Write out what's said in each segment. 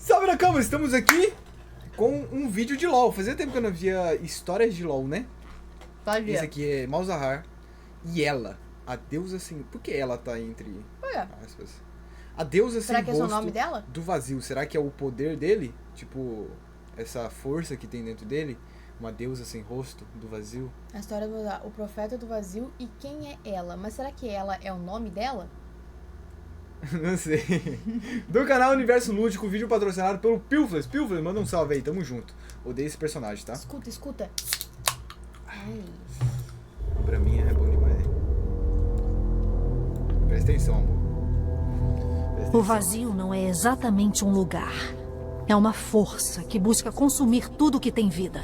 Salve na cama, estamos aqui com um vídeo de LoL. Fazia tempo que eu não via histórias de LoL, né? Fazia. Esse aqui é Malzahar e ela, a deusa sem... Por que ela tá entre aspas? A deusa sem rosto. Será que é o nome dela? Do vazio. Será que é o poder dele? Tipo, essa força que tem dentro dele? Uma deusa sem rosto do vazio? A história do profeta do vazio e quem é ela? Mas será que ela é o nome dela? Não sei. Do canal Universo Lúdico, vídeo patrocinado pelo Pilflas. Pilflas, manda um salve aí, tamo junto. Odeio esse personagem, tá? Escuta. Ai. Pra mim é bom demais, né? Presta atenção, amor. Presta O vazio não é exatamente um lugar. É uma força que busca consumir tudo que tem vida.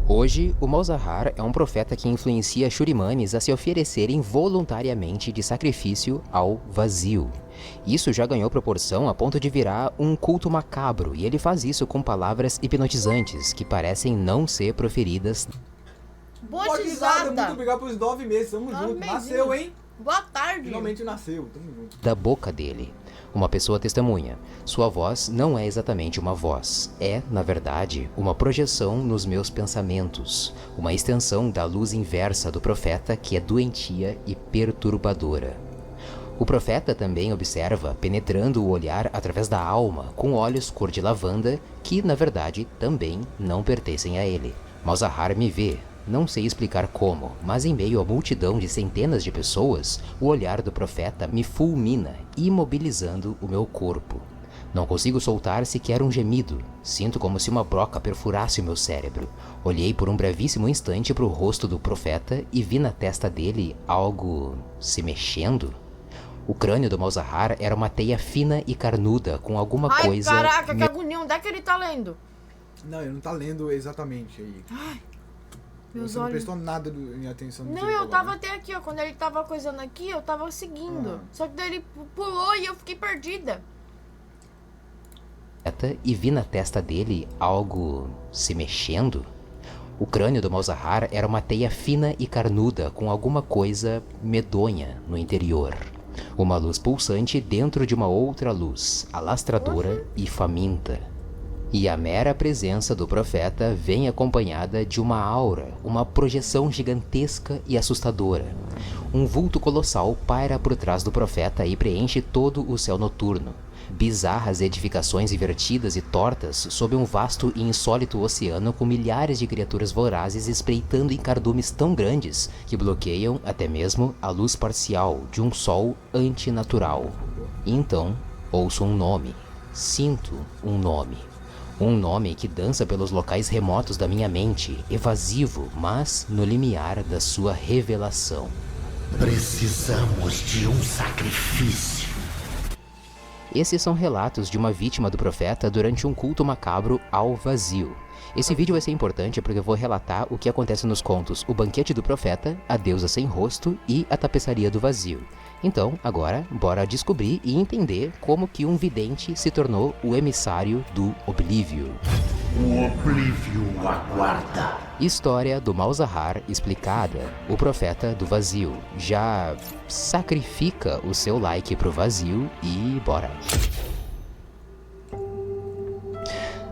Hoje, o Malzahar é um profeta que influencia Shurimanes a se oferecerem voluntariamente de sacrifício ao vazio. Isso já ganhou proporção a ponto de virar um culto macabro, e ele faz isso com palavras hipnotizantes que parecem não ser proferidas. Botizada! Muito obrigado pelos 9 meses, tamo junto. Nasceu, hein? Boa tarde! Finalmente nasceu, tamo junto. Da boca dele. Uma pessoa testemunha. Sua voz não é exatamente uma voz. É, na verdade, uma projeção nos meus pensamentos. Uma extensão da luz inversa do profeta que é doentia e perturbadora. O profeta também observa, penetrando o olhar através da alma, com olhos cor de lavanda, que, na verdade, também não pertencem a ele. Malzahar me vê. Não sei explicar como, mas em meio à multidão de centenas de pessoas, o olhar do profeta me fulmina, imobilizando o meu corpo. Não consigo soltar sequer um gemido. Sinto como se uma broca perfurasse o meu cérebro. Olhei por um brevíssimo instante para o rosto do profeta e vi na testa dele algo se mexendo. O crânio do Malzahar era uma teia fina e carnuda com alguma coisa... Ai, caraca, que agonia, onde é que ele tá lendo? Não, ele não tá lendo exatamente aí. Ai, meus Você não olhos... prestou nada em atenção no que Não, ele eu falou, tava né? até aqui, ó. Quando ele tava coisando aqui, eu tava seguindo. Ah. Só que daí ele pulou e eu fiquei perdida. E vi na testa dele algo se mexendo. O crânio do Malzahar era uma teia fina e carnuda com alguma coisa medonha no interior. Uma luz pulsante dentro de uma outra luz, alastradora e faminta. E a mera presença do profeta vem acompanhada de uma aura, uma projeção gigantesca e assustadora. Um vulto colossal paira por trás do profeta e preenche todo o céu noturno. Bizarras edificações invertidas e tortas sob um vasto e insólito oceano com milhares de criaturas vorazes espreitando em cardumes tão grandes que bloqueiam até mesmo a luz parcial de um sol antinatural. E então, ouço um nome. Sinto um nome. Um nome que dança pelos locais remotos da minha mente, evasivo, mas no limiar da sua revelação. Precisamos de um sacrifício. Esses são relatos de uma vítima do profeta durante um culto macabro ao vazio. Esse vídeo vai ser importante porque eu vou relatar o que acontece nos contos O Banquete do Profeta, A Deusa Sem Rosto e A Tapeçaria do Vazio. Então, agora, bora descobrir e entender como que um vidente se tornou o emissário do Oblívio. O Oblívio aguarda. História do Malzahar explicada. O Profeta do Vazio. Já sacrifica o seu like pro vazio e bora.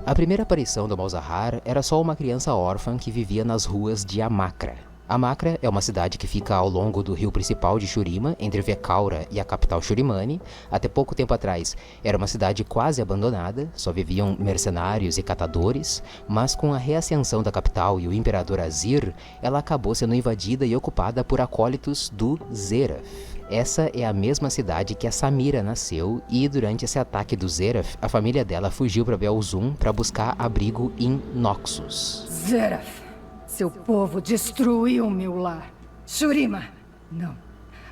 A primeira aparição do Malzahar era só uma criança órfã que vivia nas ruas de Amakra. Amakra é uma cidade que fica ao longo do rio principal de Shurima, entre Vekaura e a capital Shurimane. Até pouco tempo atrás era uma cidade quase abandonada, só viviam mercenários e catadores, mas com a reascensão da capital e o imperador Azir, ela acabou sendo invadida e ocupada por acólitos do Zeraf. Essa é a mesma cidade que a Samira nasceu e durante esse ataque do Zeraf, a família dela fugiu para Belzum para buscar abrigo em Noxus. Zeraf, seu povo destruiu meu lar. Shurima, não.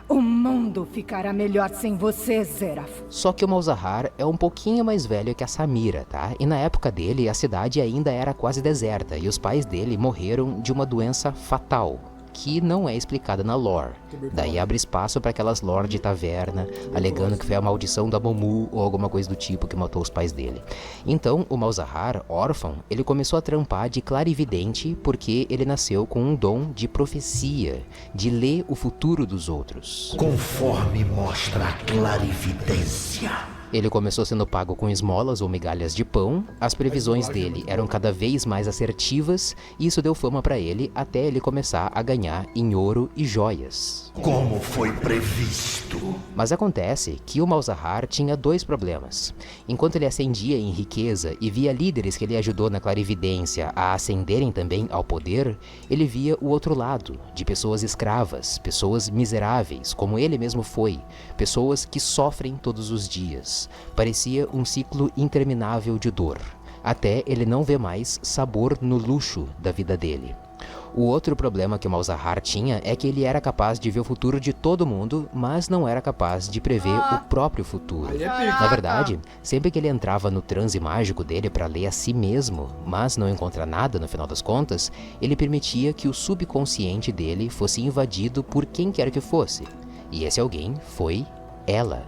O mundo ficará melhor sem você, Zeraf. Só que o Malzahar é um pouquinho mais velho que a Samira, tá? E na época dele, a cidade ainda era quase deserta e os pais dele morreram de uma doença fatal, que não é explicada na lore. Daí abre espaço para aquelas lore de taverna, alegando que foi a maldição da Momu ou alguma coisa do tipo que matou os pais dele. Então, o Malzahar, órfão, ele começou a trampar de clarividente porque ele nasceu com um dom de profecia, de ler o futuro dos outros. Conforme mostra a clarividência, Ele começou sendo pago com esmolas ou migalhas de pão, as previsões dele eram cada vez mais assertivas e isso deu fama pra ele até ele começar a ganhar em ouro e joias. Como foi previsto. Mas acontece que o Malzahar tinha dois problemas. Enquanto ele ascendia em riqueza e via líderes que ele ajudou na clarividência a ascenderem também ao poder, ele via o outro lado, de pessoas escravas, pessoas miseráveis, como ele mesmo foi, pessoas que sofrem todos os dias. Parecia um ciclo interminável de dor, até ele não ver mais sabor no luxo da vida dele. O outro problema que o Malzahar tinha é que ele era capaz de ver o futuro de todo mundo, mas não era capaz de prever o próprio futuro. Aí é Na pica. verdade, sempre que ele entrava no transe mágico dele para ler a si mesmo, mas não encontrar nada no final das contas, ele permitia que o subconsciente dele fosse invadido por quem quer que fosse. E esse alguém foi ela.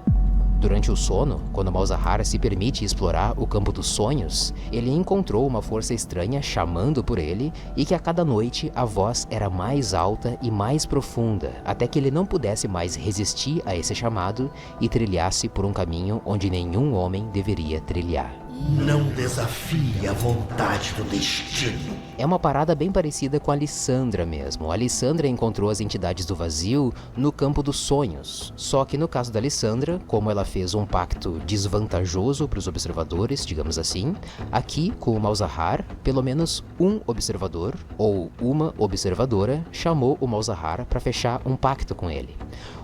Durante o sono, quando Malzahar se permite explorar o campo dos sonhos, ele encontrou uma força estranha chamando por ele e que a cada noite a voz era mais alta e mais profunda, até que ele não pudesse mais resistir a esse chamado e trilhasse por um caminho onde nenhum homem deveria trilhar. Não desafie a vontade do destino. É uma parada bem parecida com a Lissandra mesmo. A Lissandra encontrou as entidades do vazio no campo dos sonhos. Só que no caso da Lissandra, como ela fez um pacto desvantajoso para os observadores, digamos assim, aqui com o Malzahar, pelo menos um observador ou uma observadora chamou o Malzahar para fechar um pacto com ele.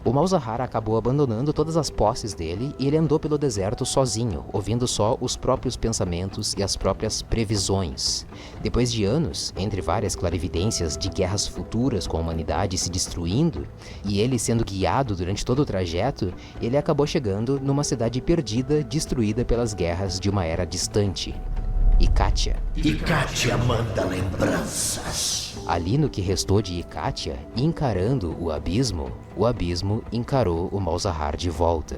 O Malzahar acabou abandonando todas as posses dele e ele andou pelo deserto sozinho, ouvindo só os próprios pensamentos e as próprias previsões. Depois de anos, entre várias clarividências de guerras futuras com a humanidade se destruindo, e ele sendo guiado durante todo o trajeto, ele acabou chegando numa cidade perdida, destruída pelas guerras de uma era distante. Ikatia. Ikatia manda lembranças. Ali no que restou de Ikatia, encarando o abismo encarou o Malzahar de volta.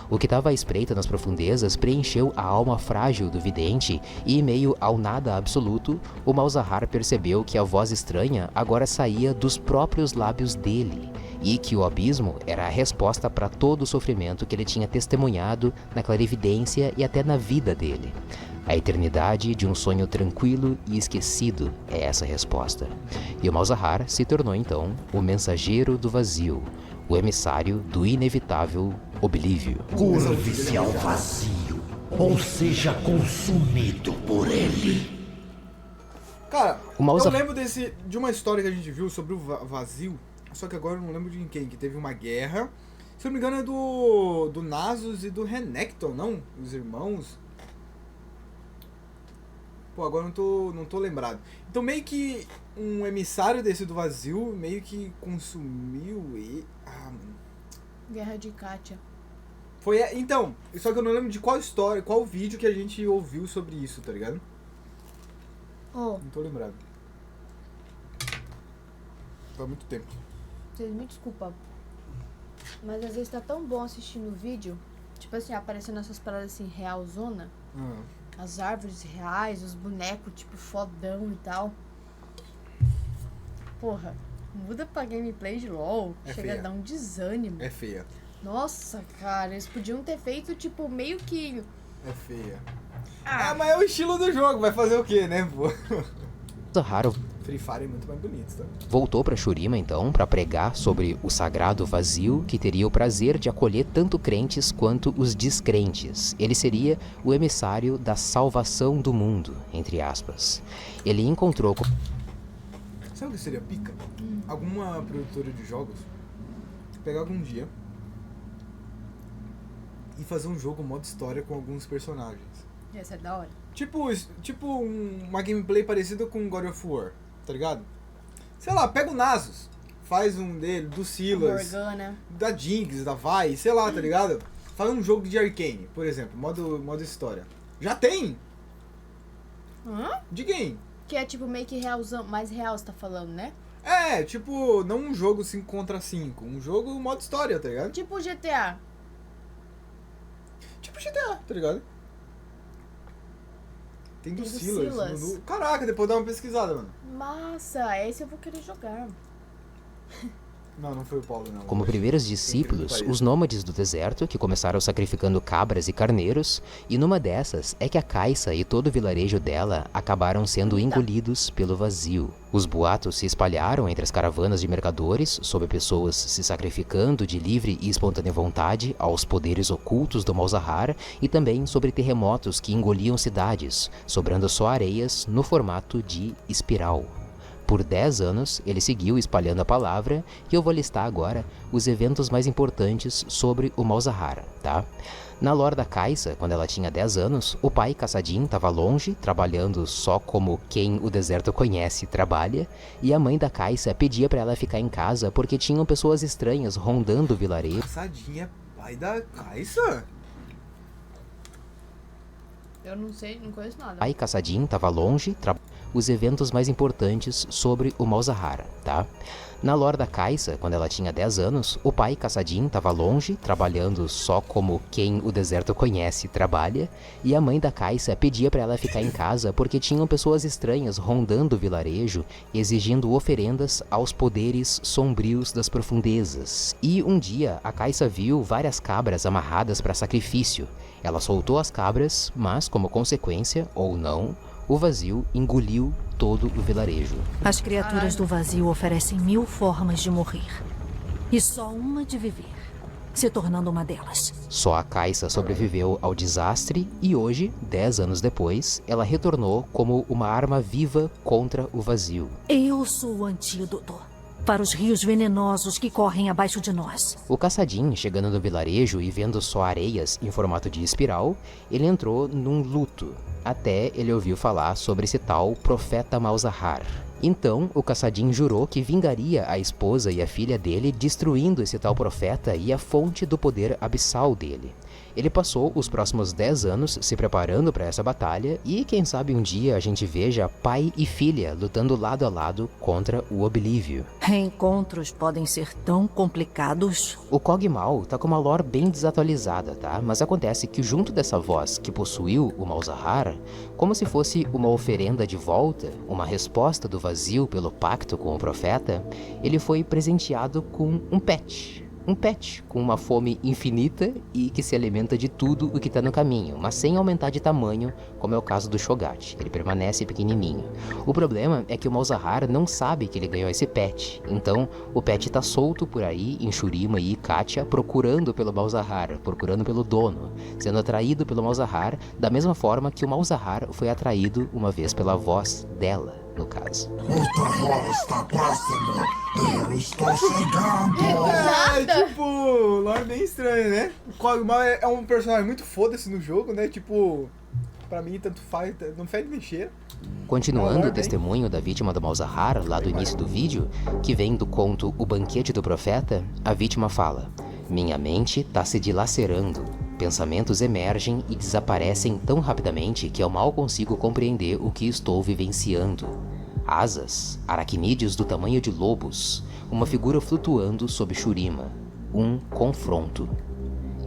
O que estava à espreita nas profundezas preencheu a alma frágil do vidente e, em meio ao nada absoluto, o Malzahar percebeu que a voz estranha agora saía dos próprios lábios dele e que o abismo era a resposta para todo o sofrimento que ele tinha testemunhado na clarividência e até na vida dele. A eternidade de um sonho tranquilo e esquecido é essa resposta. E o Malzahar se tornou então o mensageiro do vazio, o emissário do inevitável oblívio. Curve-se ao vazio, ou seja consumido por ele. Cara, O Malza- eu lembro de uma história que a gente viu sobre o vazio, só que agora eu não lembro de quem, que teve uma guerra. Se eu não me engano é do Nasus e do Renekton, não? Os irmãos. Pô, agora não tô lembrado. Então meio que um emissário desse do vazio meio que consumiu e... Ah, mano. Guerra de Kátia. Foi, então, só que eu não lembro de qual história, qual vídeo que a gente ouviu sobre isso, tá ligado? Ô, Não tô lembrado. Faz muito tempo. vocês me desculpam. Mas às vezes tá tão bom assistindo o vídeo. Tipo assim, aparecendo essas paradas assim, realzona. Ah. As árvores reais, os bonecos, tipo, fodão e tal. Porra, muda pra gameplay de LoL. É Chega feia. a dar um desânimo. É feia. Nossa, cara, eles podiam ter feito, tipo, meio que... É feia. Ah, mas é o estilo do jogo, vai fazer o quê, né, pô? Malzahar Free Fire é muito mais bonito, tá? voltou para Shurima então para pregar sobre o sagrado vazio que teria o prazer de acolher tanto crentes quanto os descrentes. Ele seria o emissário da salvação do mundo, entre aspas. Ele encontrou com... Sabe o que seria pica? Alguma produtora de jogos pegar algum dia e fazer um jogo modo história com alguns personagens. Essa é da hora. Tipo uma gameplay parecida com God of War, tá ligado? Sei lá, pega o Nasus, faz um dele, do Silas, Morgana. da Jinx, da Vi, sei lá, tá ligado? Faz um jogo de Arcane, por exemplo, modo história. Já tem! Hã? De game. Que é tipo meio que realzão, mais real você tá falando, né? É, tipo, não um jogo 5 contra 5, um jogo modo história, tá ligado? Tipo GTA. Tipo GTA, tá ligado? Tem do Tem do Silas. Silas. Caraca, depois dá uma pesquisada, mano. Massa, esse eu vou querer jogar. Não foi o Paulo, não. Como primeiros discípulos, os nômades do deserto, que começaram sacrificando cabras e carneiros, e numa dessas é que a Caixa e todo o vilarejo dela acabaram sendo engolidos pelo vazio. Os boatos se espalharam entre as caravanas de mercadores, sobre pessoas se sacrificando de livre e espontânea vontade aos poderes ocultos do Malzahar, e também sobre terremotos que engoliam cidades, sobrando só areias no formato de espiral. Por 10 anos, ele seguiu espalhando a palavra, e eu vou listar agora os eventos mais importantes sobre o Malzahar, tá? Na lore da Caixa, quando ela tinha 10 anos, o pai Kassadin estava longe, trabalhando só como quem o deserto conhece trabalha, e a mãe da Caixa pedia para ela ficar em casa porque tinham pessoas estranhas rondando o vilarejo. Kassadin é pai da Caixa? Eu não sei, não conheço nada. Pai Kassadin estava longe, os eventos mais importantes sobre o Malzahar, tá? Na lore da Caixa, quando ela tinha 10 anos, o pai Kassadin estava longe, trabalhando só como quem o deserto conhece trabalha, e a mãe da Caixa pedia para ela ficar em casa porque tinham pessoas estranhas rondando o vilarejo, exigindo oferendas aos poderes sombrios das profundezas. E um dia, a Caixa viu várias cabras amarradas para sacrifício. Ela soltou as cabras, mas, como consequência, ou não, o vazio engoliu todo o vilarejo. As criaturas do vazio oferecem 1000 formas de morrer. E só uma de viver, se tornando uma delas. Só a Caixa sobreviveu ao desastre e hoje, 10 anos depois, ela retornou como uma arma viva contra o vazio. Eu sou o antídoto para os rios venenosos que correm abaixo de nós. O Kassadin, chegando no vilarejo e vendo só areias em formato de espiral, ele entrou num luto. Até ele ouviu falar sobre esse tal Profeta Malzahar. Então, o Kassadin jurou que vingaria a esposa e a filha dele, destruindo esse tal profeta e a fonte do poder abissal dele. Ele passou os próximos 10 anos se preparando para essa batalha e, quem sabe um dia a gente veja pai e filha lutando lado a lado contra o Oblívio. Reencontros podem ser tão complicados. O Kog'Maw tá com uma lore bem desatualizada, tá? Mas acontece que junto dessa voz que possuiu o Malzahar, como se fosse uma oferenda de volta, uma resposta do vazio pelo pacto com o profeta, ele foi presenteado com um pet. Um pet com uma fome infinita e que se alimenta de tudo o que está no caminho, mas sem aumentar de tamanho, como é o caso do Shogat. Ele permanece pequenininho. O problema é que o Malzahar não sabe que ele ganhou esse pet. Então, o pet está solto por aí em Shurima e Ikatia, procurando pelo Malzahar, procurando pelo dono, sendo atraído pelo Malzahar da mesma forma que o Malzahar foi atraído uma vez pela voz dela, no caso. Outra hora está próxima. Eu estou chegando. É, tipo, lore bem estranho, né? O Kog'Maw é um personagem muito foda-se no jogo, né? Tipo, pra mim tanto faz, não fede nem cheira. Continuando o testemunho da vítima do Malzahar, lá do início do vídeo, que vem do conto O Banquete do Profeta, a vítima fala: minha mente tá se dilacerando. Pensamentos emergem e desaparecem tão rapidamente que eu mal consigo compreender o que estou vivenciando. Asas, aracnídeos do tamanho de lobos, uma figura flutuando sob Shurima. Um confronto.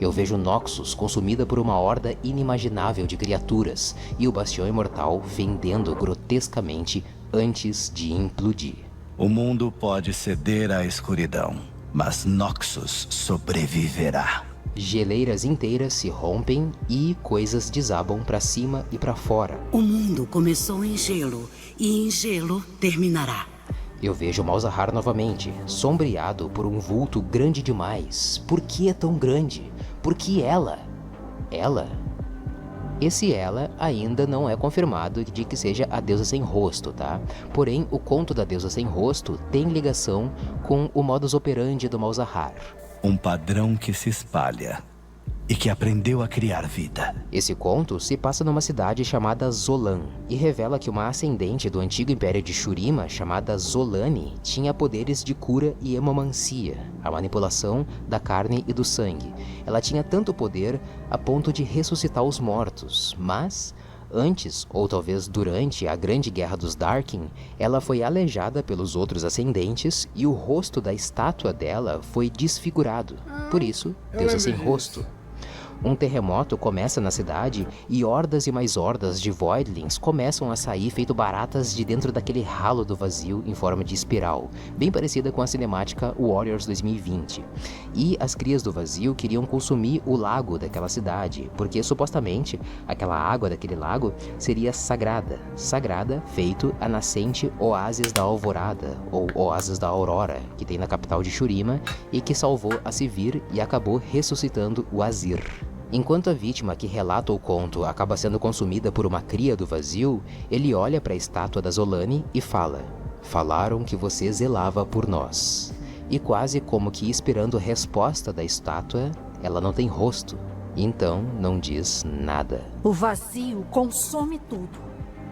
Eu vejo Noxus consumida por uma horda inimaginável de criaturas e o Bastião Imortal fendendo grotescamente antes de implodir. O mundo pode ceder à escuridão, mas Noxus sobreviverá. Geleiras inteiras se rompem e coisas desabam para cima e para fora. O mundo começou em gelo e em gelo terminará. Eu vejo Malzahar novamente, sombreado por um vulto grande demais. Por que é tão grande? Por que ela? Ela? Esse ela ainda não é confirmado de que seja a deusa sem rosto, tá? Porém, o conto da deusa sem rosto tem ligação com o modus operandi do Malzahar. Um padrão que se espalha e que aprendeu a criar vida. Esse conto se passa numa cidade chamada Zolan e revela que uma ascendente do antigo império de Shurima, chamada Zolani, tinha poderes de cura e hemomancia, a manipulação da carne e do sangue. Ela tinha tanto poder a ponto de ressuscitar os mortos, mas antes, ou talvez durante a Grande Guerra dos Darkin, ela foi aleijada pelos outros ascendentes e o rosto da estátua dela foi desfigurado. Por isso, deusa sem rosto. Um terremoto começa na cidade e hordas e mais hordas de Voidlings começam a sair feito baratas de dentro daquele ralo do vazio em forma de espiral, bem parecida com a cinemática Warriors 2020. E as crias do vazio queriam consumir o lago daquela cidade, porque supostamente aquela água daquele lago seria sagrada, feito a nascente Oásis da Alvorada, ou Oásis da Aurora, que tem na capital de Shurima e que salvou a Sivir e acabou ressuscitando o Azir. Enquanto a vítima que relata o conto acaba sendo consumida por uma cria do vazio, ele olha para a estátua da Zolani e fala: "Falaram que você zelava por nós." E quase como que esperando a resposta da estátua, ela não tem rosto, então não diz nada. O vazio consome tudo,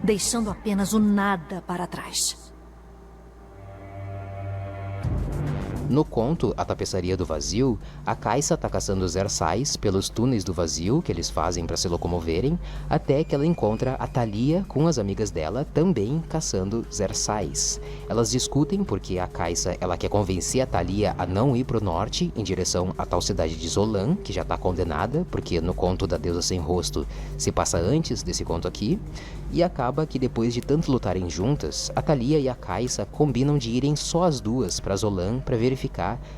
deixando apenas o nada para trás. No conto A Tapeçaria do Vazio, a Caixa tá caçando os Ersais pelos túneis do vazio que eles fazem para se locomoverem, até que ela encontra a Thalia com as amigas dela também caçando os Ersais. Elas discutem porque a Caixa ela quer convencer a Thalia a não ir pro norte em direção à tal cidade de Zolan, que já tá condenada, porque no conto da Deusa Sem Rosto se passa antes desse conto aqui, e acaba que depois de tanto lutarem juntas, a Thalia e a Caixa combinam de irem só as duas para Zolan para verificar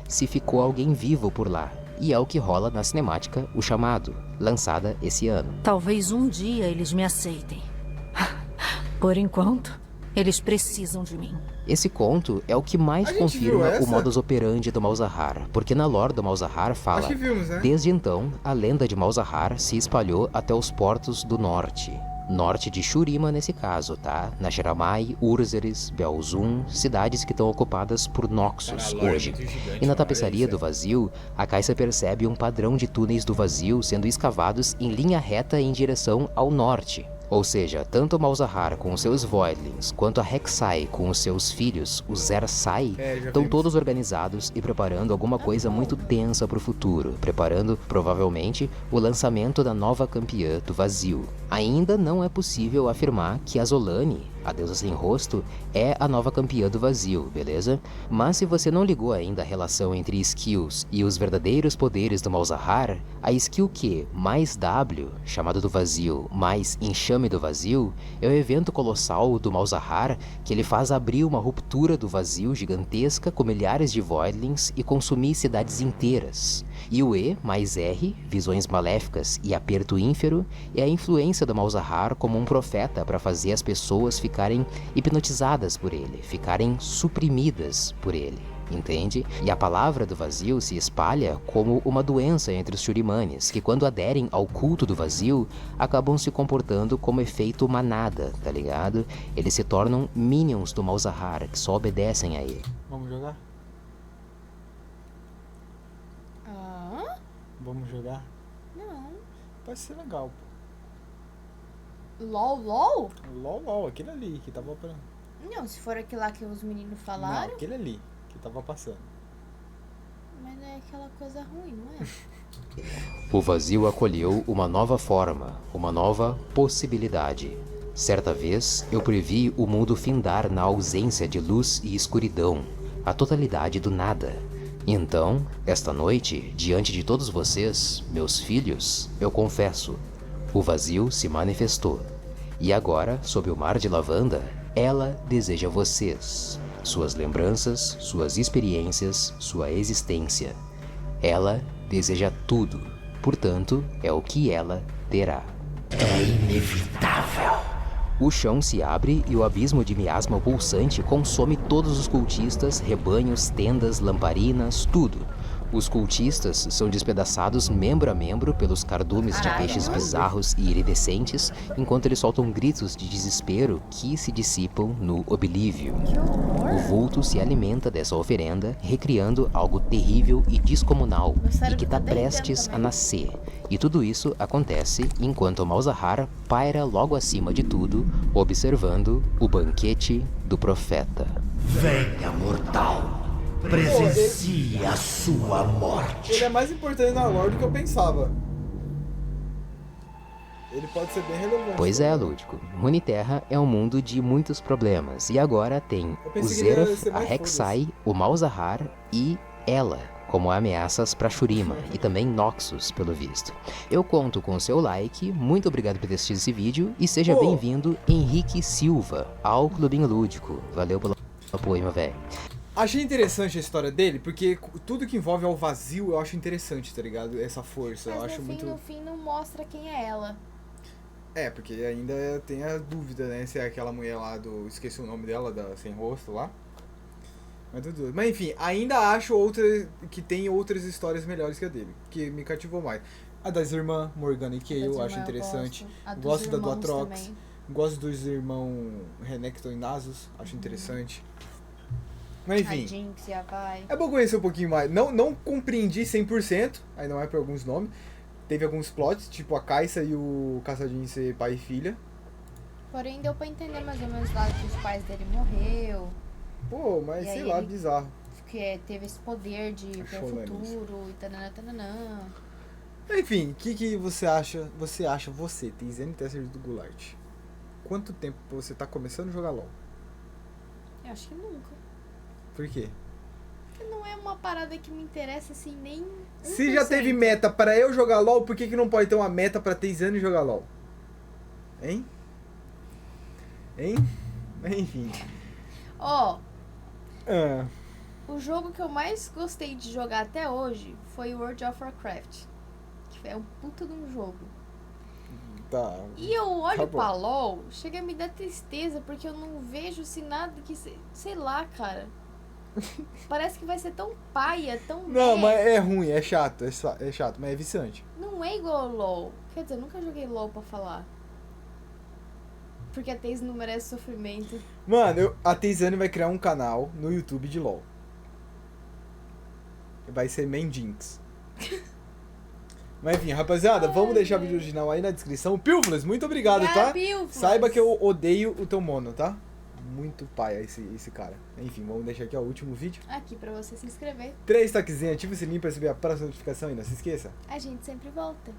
se ficou alguém vivo por lá. E é o que rola na cinemática O Chamado, lançada esse ano. Talvez um dia eles me aceitem. Por enquanto, eles precisam de mim. Esse conto é o que mais confirma o modus operandi do Malzahar, porque na lore do Malzahar fala: desde então, a lenda de Malzahar se espalhou até os portos do norte de Shurima nesse caso, tá? Nashiramai, Urzeres, Belzun, cidades que estão ocupadas por Noxus hoje. E na Tapeçaria do Vazio, a Caixa percebe um padrão de túneis do vazio sendo escavados em linha reta em direção ao norte. Ou seja, tanto o Malzahar com os seus Voidlings, quanto a Rek'Sai com os seus filhos, os Ersai, estão todos organizados e preparando alguma coisa muito tensa para o futuro, preparando, provavelmente, o lançamento da nova campeã do vazio. Ainda não é possível afirmar que a Zolani, a Deusa Sem Rosto, é a nova campeã do vazio, beleza? Mas se você não ligou ainda a relação entre skills e os verdadeiros poderes do Malzahar, a skill Q mais W, chamado do vazio, mais enxame do vazio, é o evento colossal do Malzahar que ele faz abrir uma ruptura do vazio gigantesca com milhares de Voidlings e consumir cidades inteiras. E o E mais R, visões maléficas e aperto ínfero, é a influência do Malzahar como um profeta para fazer as pessoas ficarem hipnotizadas por ele, ficarem suprimidas por ele, entende? E a palavra do vazio se espalha como uma doença entre os Shurimanes, que quando aderem ao culto do vazio, acabam se comportando como efeito manada, tá ligado? Eles se tornam minions do Malzahar, que só obedecem a ele. Vamos jogar? Vamos jogar? Não. Pode ser legal, pô. LOL? LOL, aquele ali que tava pra... Não, se for aquele lá que os meninos falaram. Não, aquele ali que tava passando. Mas é aquela coisa ruim, não é? O vazio acolheu uma nova forma, uma nova possibilidade. Certa vez, eu previ o mundo findar na ausência de luz e escuridão, a totalidade do nada. Então, esta noite, diante de todos vocês, meus filhos, eu confesso, o vazio se manifestou. E agora, sob o mar de lavanda, ela deseja vocês, suas lembranças, suas experiências, sua existência. Ela deseja tudo, portanto, é o que ela terá. É inevitável. O chão se abre e o abismo de miasma pulsante consome todos os cultistas, rebanhos, tendas, lamparinas, tudo. Os cultistas são despedaçados membro a membro pelos cardumes de peixes bizarros e iridescentes, enquanto eles soltam gritos de desespero que se dissipam no oblívio. O vulto se alimenta dessa oferenda, recriando algo terrível e descomunal, e que está prestes a nascer. E tudo isso acontece enquanto Malzahar paira logo acima de tudo, observando o banquete do profeta. Venha, mortal. Presencie a sua morte. Ele é mais importante na lore do que eu pensava. Ele pode ser bem relevante. Pois é, Lúdico. Runeterra é um mundo de muitos problemas. E agora tem o Zeraf, a Rek'Sai, o Malzahar e ela, como ameaças para Shurima e também Noxus, pelo visto. Eu conto com o seu like, muito obrigado por ter assistido esse vídeo e seja bem-vindo Henrique Silva ao Clubinho Lúdico. Valeu pelo apoio, meu velho. Achei interessante a história dele, porque tudo que envolve ao vazio eu acho interessante, tá ligado? Essa força, eu Mas acho no fim não mostra quem é ela. É, porque ainda tem a dúvida, né? Se é aquela mulher lá do... Esqueci o nome dela, da sem rosto lá. Mas enfim, ainda acho que tem outras histórias melhores que a dele, que me cativou mais. A das irmãs Morgana e Kayle, eu acho interessante. Gosto da do Atrox. Também. Gosto dos irmãos Renekton e Nasus, acho interessante. Mas enfim, a Jinx e a Vi. É bom conhecer um pouquinho mais. Não compreendi 100%, ainda mais por alguns nomes. Teve alguns plots, tipo a Kai'Sa e o Caçadinho ser pai e filha. Porém, deu pra entender mais ou menos lá que os pais dele morreu. Pô, mas sei lá, bizarro. Que teve esse poder de ver o futuro e tananã. Enfim, o que você acha? Você, Tizane Tesser do Goulart. Quanto tempo você tá começando a jogar LOL? Eu acho que nunca. Por quê? Porque não é uma parada que me interessa assim nem. 1%. Se já teve meta pra eu jogar LOL, por que não pode ter uma meta pra Tizane jogar LOL? Hein? Enfim. O jogo que eu mais gostei de jogar até hoje foi World of Warcraft. Que é um puta de um jogo. Tá. E eu olho pra LOL, chega a me dar tristeza, porque eu não vejo assim nada que... Sei lá, cara. Parece que vai ser tão paia, tão... Não, mas é ruim, é chato, mas é viciante. Não é igual ao LOL. Quer dizer, eu nunca joguei LOL pra falar. Porque a Thaís não merece sofrimento. Mano, a Tizane vai criar um canal no YouTube de LOL. Vai ser Mendinx. Mas enfim, rapaziada, vamos deixar o vídeo original aí na descrição. Pilflas, muito obrigado, tá? Pilflas. Saiba que eu odeio o teu mono, tá? Muito paia esse cara. Enfim, vamos deixar aqui ó, o último vídeo. Aqui pra você se inscrever. 3 toquezinhos, ativa o sininho pra receber a próxima notificação e não se esqueça. A gente sempre volta.